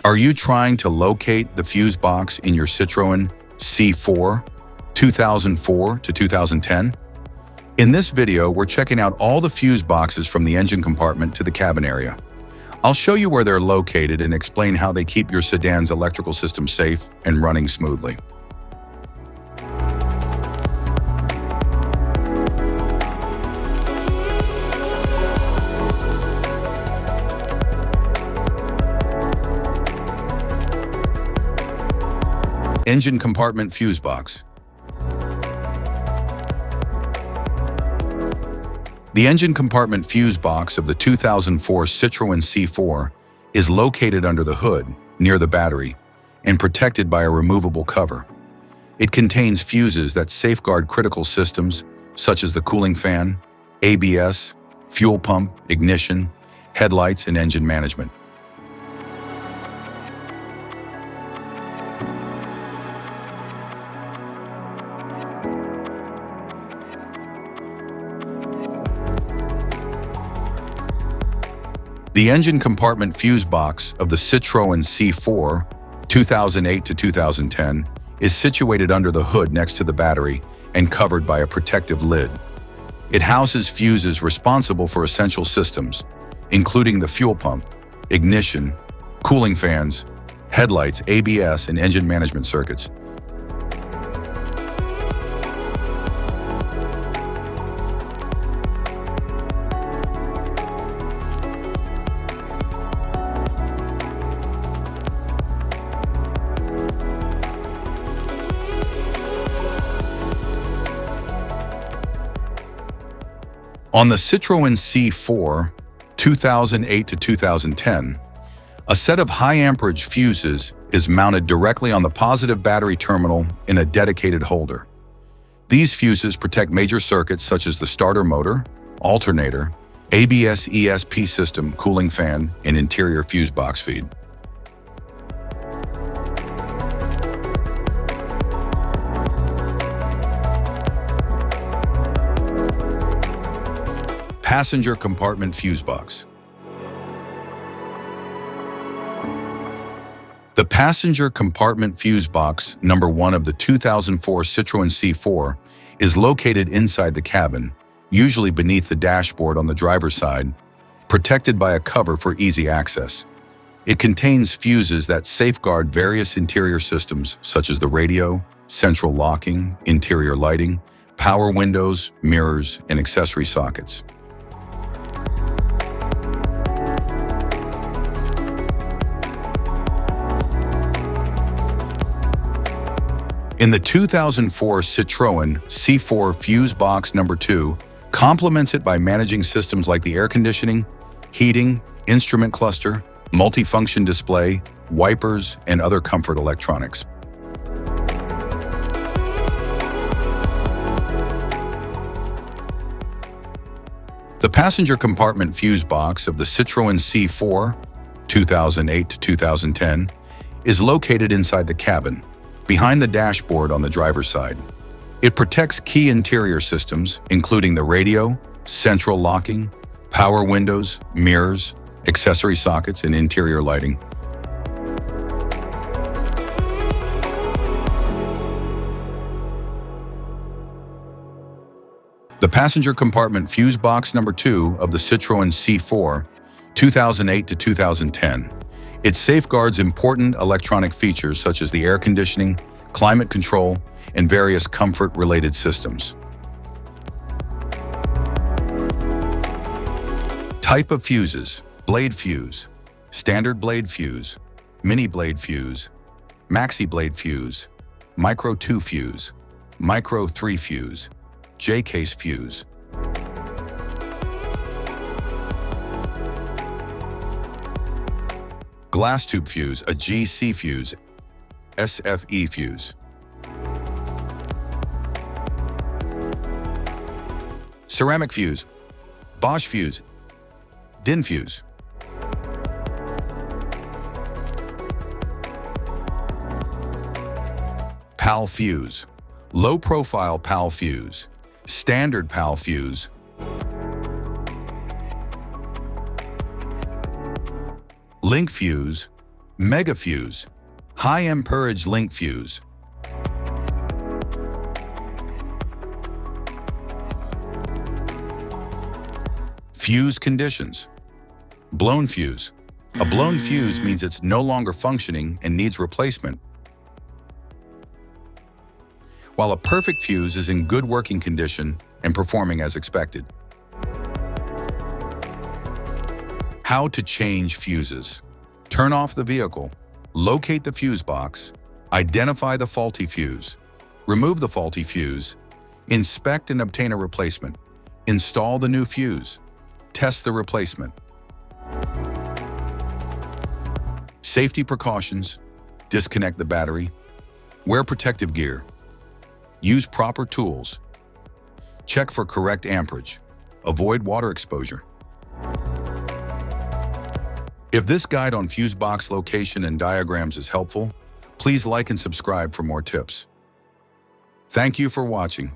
Are you trying to locate the fuse box in your Citroën C4 2004 to 2010? In this video, we're checking out all the fuse boxes from the engine compartment to the cabin area. I'll show you where they're located and explain how they keep your sedan's electrical system safe and running smoothly. Engine compartment fuse box. The engine compartment fuse box of the 2004 Citroën C4 is located under the hood, near the battery, and protected by a removable cover. It contains fuses that safeguard critical systems such as the cooling fan, ABS, fuel pump, ignition, headlights, and engine management. The engine compartment fuse box of the Citroën C4 2008 to 2010 is situated under the hood next to the battery and covered by a protective lid. It houses fuses responsible for essential systems, including the fuel pump, ignition, cooling fans, headlights, ABS, and engine management circuits. On the Citroën C4 2008 to 2010, a set of high-amperage fuses is mounted directly on the positive battery terminal in a dedicated holder. These fuses protect major circuits such as the starter motor, alternator, ABS ESP system, cooling fan, and interior fuse box feed. Passenger compartment fuse box. The passenger compartment fuse box number 1 of the 2004 Citroën C4 is located inside the cabin, usually beneath the dashboard on the driver's side, protected by a cover for easy access. It contains fuses that safeguard various interior systems such as the radio, central locking, interior lighting, power windows, mirrors, and accessory sockets. In the 2004 Citroën C4 fuse box number 2 complements it by managing systems like the air conditioning, heating, instrument cluster, multifunction display, wipers, and other comfort electronics. The passenger compartment fuse box of the Citroën C4 2008 to 2010 is located inside the cabin, behind the dashboard on the driver's side. It protects key interior systems, including the radio, central locking, power windows, mirrors, accessory sockets, and interior lighting. The passenger compartment fuse box number 2 of the Citroën C4 2008 to 2010. It safeguards important electronic features such as the air conditioning, climate control, and various comfort-related systems. Type of fuses: blade fuse, standard blade fuse, mini blade fuse, maxi blade fuse, micro 2 fuse, micro 3 fuse, J-case fuse. Glass tube fuse, a GC fuse, SFE fuse. Ceramic fuse, Bosch fuse, DIN fuse. PAL fuse, low profile PAL fuse, standard PAL fuse, link fuse, Mega fuse, high amperage link fuse. Fuse conditions. Blown fuse. A blown fuse means it's no longer functioning and needs replacement, while a perfect fuse is in good working condition and performing as expected. How to change fuses. Turn off the vehicle, locate the fuse box, identify the faulty fuse, remove the faulty fuse, inspect and obtain a replacement, install the new fuse, test the replacement. Safety precautions: disconnect the battery, wear protective gear, use proper tools, check for correct amperage, avoid water exposure. If this guide on fuse box location and diagrams is helpful, please like and subscribe for more tips. Thank you for watching.